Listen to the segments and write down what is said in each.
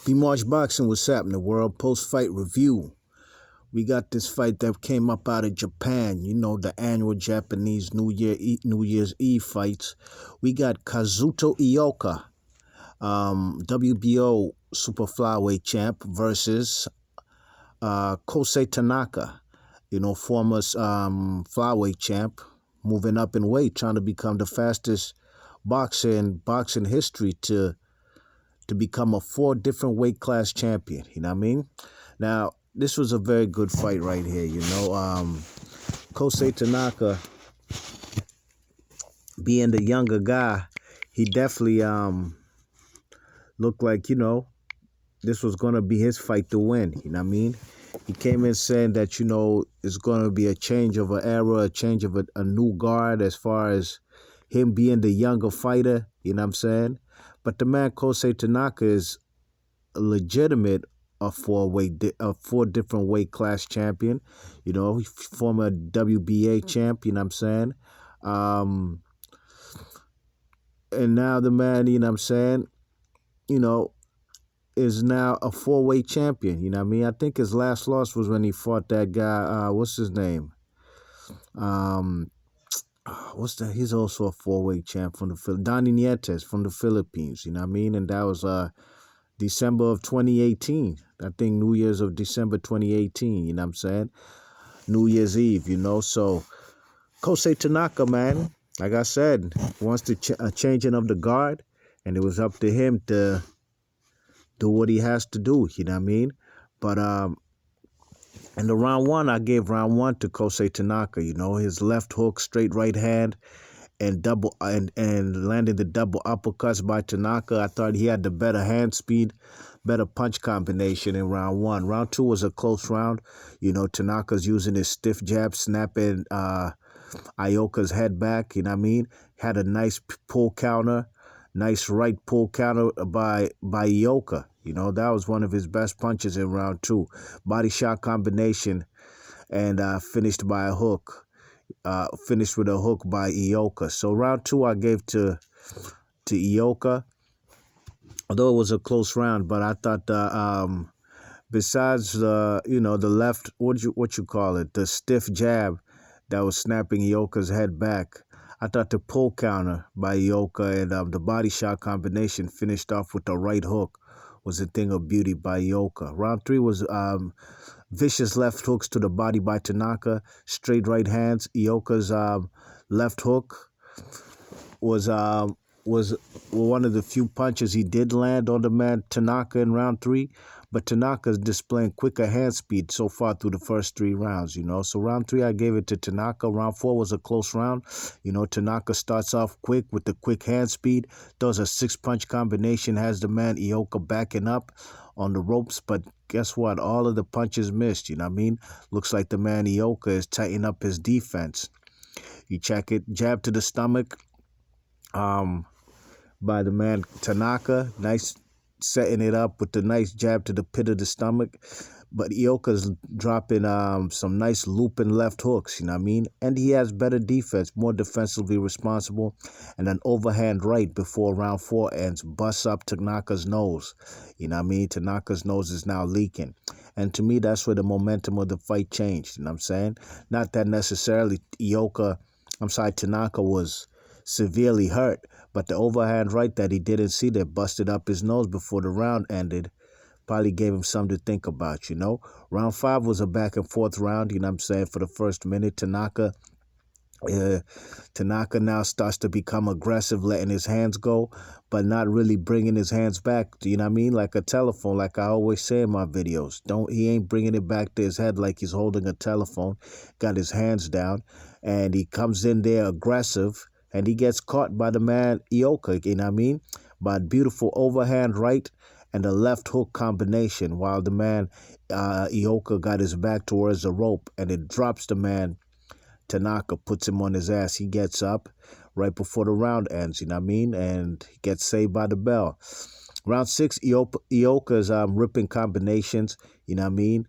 B-March Boxing, what's happening, world? Post-fight review. We got this fight that came up out of Japan, you know, the annual Japanese New Year's Eve fights. We got Kazuto Ioka, WBO super flyweight champ versus Kosei Tanaka, you know, former flyweight champ, moving up in weight, trying to become the fastest boxer in boxing history to become a 4 different weight class champion. You know what I mean? Now, this was a very good fight right here, you know. Kosei Tanaka, being the younger guy, he definitely looked like, you know, this was going to be his fight to win. You know what I mean? He came in saying that, you know, it's going to be a change of an era, a change of a new guard as far as him being the younger fighter. You know what I'm saying? But the man Kosei Tanaka is a legitimate a 4 different weight class champion. You know, former WBA champ. You know what I'm saying? And now the man, you know what I'm saying, you know, is now a 4-weight champion. You know what I mean? I think his last loss was when he fought that guy, what's his name? What's that? He's also a 4-weight champ from the Donnie Nietes from the Philippines. You know what I mean? And that was December of 2018. I think New Year's of December 2018. You know what I'm saying? New Year's Eve. You know, so Kosei Tanaka, man, like I said, wants a changing of the guard, and it was up to him to do what he has to do. You know what I mean? But in the round one, I gave round one to Kosei Tanaka. You know, his left hook, straight right hand, and landing the double uppercuts by Tanaka. I thought he had the better hand speed, better punch combination in round one. Round two was a close round. You know, Tanaka's using his stiff jab, snapping Ioka'S head back. You know what I mean? Had a nice pull counter, nice right pull counter by Ioka. You know, that was one of his best punches in round two. Body shot combination, and finished by a hook. Finished with a hook by Ioka. So round two I gave to Ioka, although it was a close round. But I thought besides the, you know, the left, what you call it, the stiff jab that was snapping Ioka's head back, I thought the pull counter by Ioka and the body shot combination finished off with the right hook was a thing of beauty by Ioka. Round three was vicious left hooks to the body by Tanaka, straight right hands. Ioka's left hook was one of the few punches he did land on the man Tanaka in round three. But Tanaka's displaying quicker hand speed so far through the first 3 rounds, you know. So round 3, I gave it to Tanaka. Round 4 was a close round. You know, Tanaka starts off quick with the quick hand speed, does a 6-punch combination, has the man Ioka backing up on the ropes. But guess what? All of the punches missed, you know what I mean? Looks like the man Ioka is tightening up his defense. You check it, jab to the stomach by the man Tanaka. Nice, setting it up with the nice jab to the pit of the stomach. But Ioka's dropping some nice looping left hooks, you know what I mean? And he has better defense, more defensively responsible, and an overhand right before round 4 ends, busts up Tanaka's nose. You know what I mean? Tanaka's nose is now leaking. And to me, that's where the momentum of the fight changed, you know what I'm saying? Not that necessarily Tanaka was severely hurt, but the overhand right that he didn't see that busted up his nose before the round ended probably gave him something to think about, you know. Round 5 was a back and forth round, you know what I'm saying, for the first minute. Tanaka now starts to become aggressive, letting his hands go, but not really bringing his hands back, you know what I mean, like a telephone, like I always say in my videos. He ain't bringing it back to his head like he's holding a telephone. Got his hands down, and he comes in there aggressive, and he gets caught by the man Ioka, you know what I mean? By a beautiful overhand right and a left hook combination, while the man Ioka got his back towards the rope, and it drops the man Tanaka, puts him on his ass. He gets up right before the round ends, you know what I mean? And he gets saved by the bell. Round 6, Ioka's ripping combinations, you know what I mean?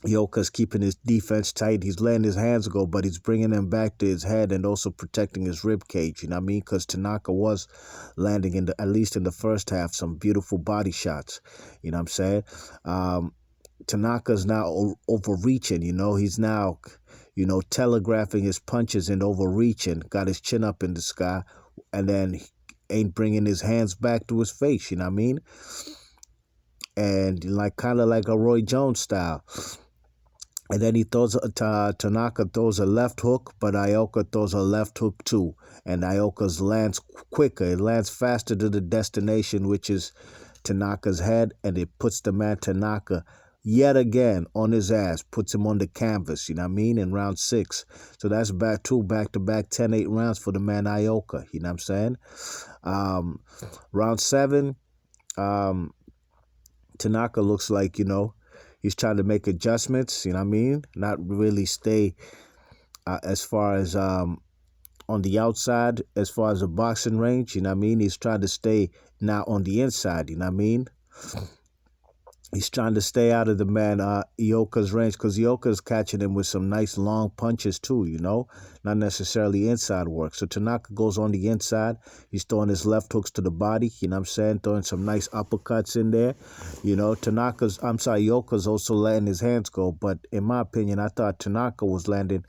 Ioka'S keeping his defense tight. He's letting his hands go, but he's bringing them back to his head and also protecting his rib cage. You know what I mean? Because Tanaka was landing at least in the first half, some beautiful body shots. You know what I'm saying? Tanaka's now overreaching. He's now, telegraphing his punches and overreaching. Got his chin up in the sky, and then ain't bringing his hands back to his face. You know what I mean? And kind of like a Roy Jones style. And then Tanaka throws a left hook, but Ioka throws a left hook too. And Ioka's lands quicker. It lands faster to the destination, which is Tanaka's head. And it puts the man Tanaka yet again on his ass, puts him on the canvas, you know what I mean, in round 6. So that's back-to-back 10-8 rounds for the man Ioka, you know what I'm saying? Round 7, Tanaka looks like, he's trying to make adjustments, you know what I mean? Not really stay as far as on the outside, as far as the boxing range, you know what I mean? He's trying to stay now on the inside, you know what I mean? He's trying to stay out of the man Ioka'S range, because Ioka'S catching him with some nice long punches too, not necessarily inside work. So Tanaka goes on the inside. He's throwing his left hooks to the body, you know what I'm saying? Throwing some nice uppercuts in there. Ioka'S also letting his hands go, but in my opinion, I thought Tanaka was landing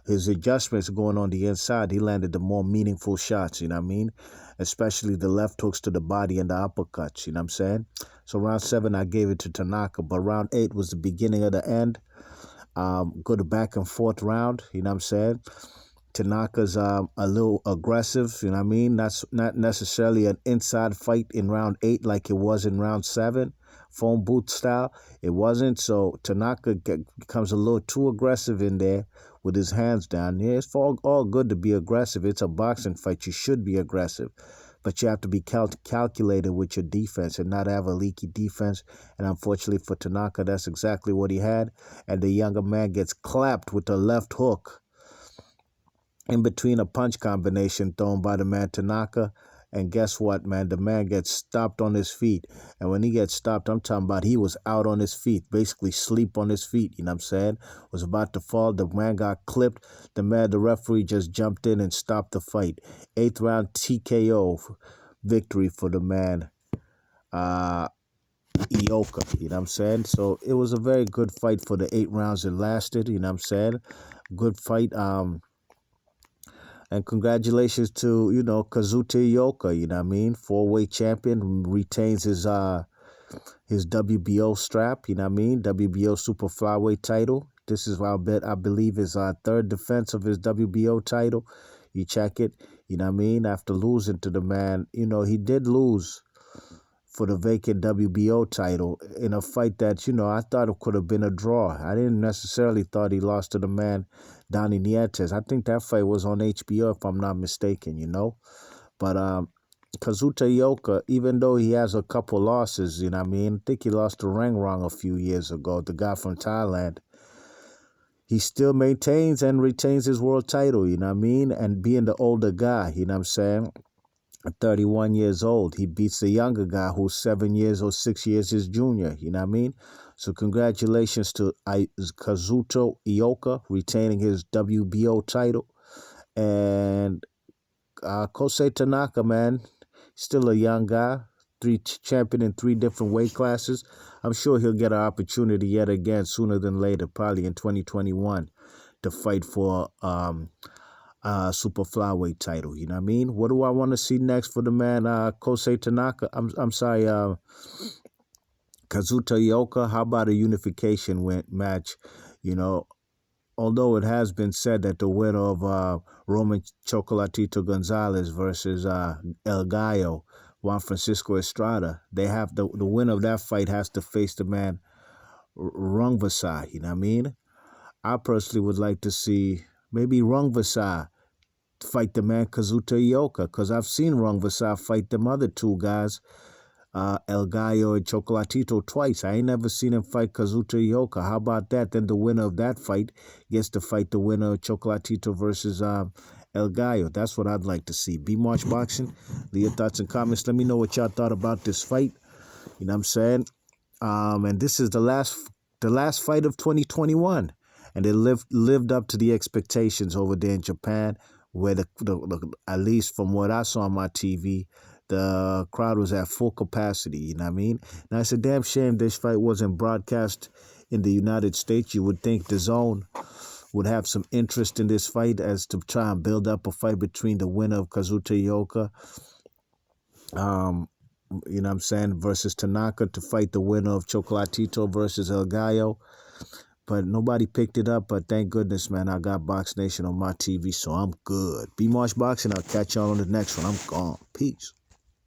his adjustments going on the inside. He landed the more meaningful shots, you know what I mean? Especially the left hooks to the body and the uppercuts, you know what I'm saying? So round 7, I gave it to Tanaka, but round 8 was the beginning of the end. Good back and forth round, you know what I'm saying? Tanaka's a little aggressive, you know what I mean? That's not necessarily an inside fight in round 8 like it was in round 7, phone booth style. It wasn't, so Tanaka becomes a little too aggressive in there with his hands down. Yeah, it's all good to be aggressive. It's a boxing fight. You should be aggressive. But you have to be calculated with your defense and not have a leaky defense. And unfortunately for Tanaka, that's exactly what he had. And the younger man gets clapped with a left hook in between a punch combination thrown by the man Tanaka. And guess what, man? The man gets stopped on his feet. And when he gets stopped, I'm talking about he was out on his feet, basically sleep on his feet, you know what I'm saying? Was about to fall. The man got clipped. The referee just jumped in and stopped the fight. 8th round TKO victory for the man Ioka, you know what I'm saying? So it was a very good fight for the 8 rounds it lasted, you know what I'm saying? Good fight. And congratulations to, Kazuto Ioka, you know what I mean? 4-weight champion, retains his WBO strap, you know what I mean? WBO super flyweight title. This is, I believe, his 3rd defense of his WBO title. You check it, you know what I mean? After losing to the man, he did lose for the vacant WBO title in a fight that, I thought it could have been a draw. I didn't necessarily thought he lost to the man Donnie Nietes. I think that fight was on HBO, if I'm not mistaken, But Kazuto Ioka, even though he has a couple losses, you know what I mean? I think he lost to Rangrang a few years ago, the guy from Thailand. He still maintains and retains his world title, you know what I mean? And being the older guy, you know what I'm saying? At 31 years old, he beats the younger guy who's 7 years or 6 years his junior, you know what I mean? So congratulations to Kazuto Ioka retaining his WBO title. And Kosei Tanaka, man, still a young guy, champion in 3 different weight classes. I'm sure he'll get an opportunity yet again sooner than later, probably in 2021, to fight for super flyweight title. You know what I mean? What do I want to see next for the man Kosei Tanaka? I'm sorry, Kazuto Ioka. How about a unification match? Although it has been said that the winner of Roman Chocolatito Gonzalez versus El Gallo, Juan Francisco Estrada, they have the winner of that fight has to face the man Rungvisai. You know what I mean? I personally would like to see maybe Rungvisai fight the man Kazuto Ioka, because I've seen Rungvisai fight them other 2 guys, El Gallo and Chocolatito, twice. I ain't never seen him fight Kazuto Ioka. How about that? Then the winner of that fight gets to fight the winner of Chocolatito versus El Gallo. That's what I'd like to see. B-March Boxing, leave your thoughts and comments. Let me know what y'all thought about this fight. You know what I'm saying? And this is the the last fight of 2021, and it lived up to the expectations over there in Japan, where the at least from what I saw on my TV, the crowd was at full capacity. You know what I mean? Now it's a damn shame this fight wasn't broadcast in the United States. You would think the Zone would have some interest in this fight as to try and build up a fight between the winner of Kazuto Ioka, you know what I'm saying, versus Tanaka to fight the winner of Chocolatito versus El Gallo. But nobody picked it up. But thank goodness, man, I got Box Nation on my TV, so I'm good. B Marsh Boxing, I'll catch y'all on the next one. I'm gone. Peace.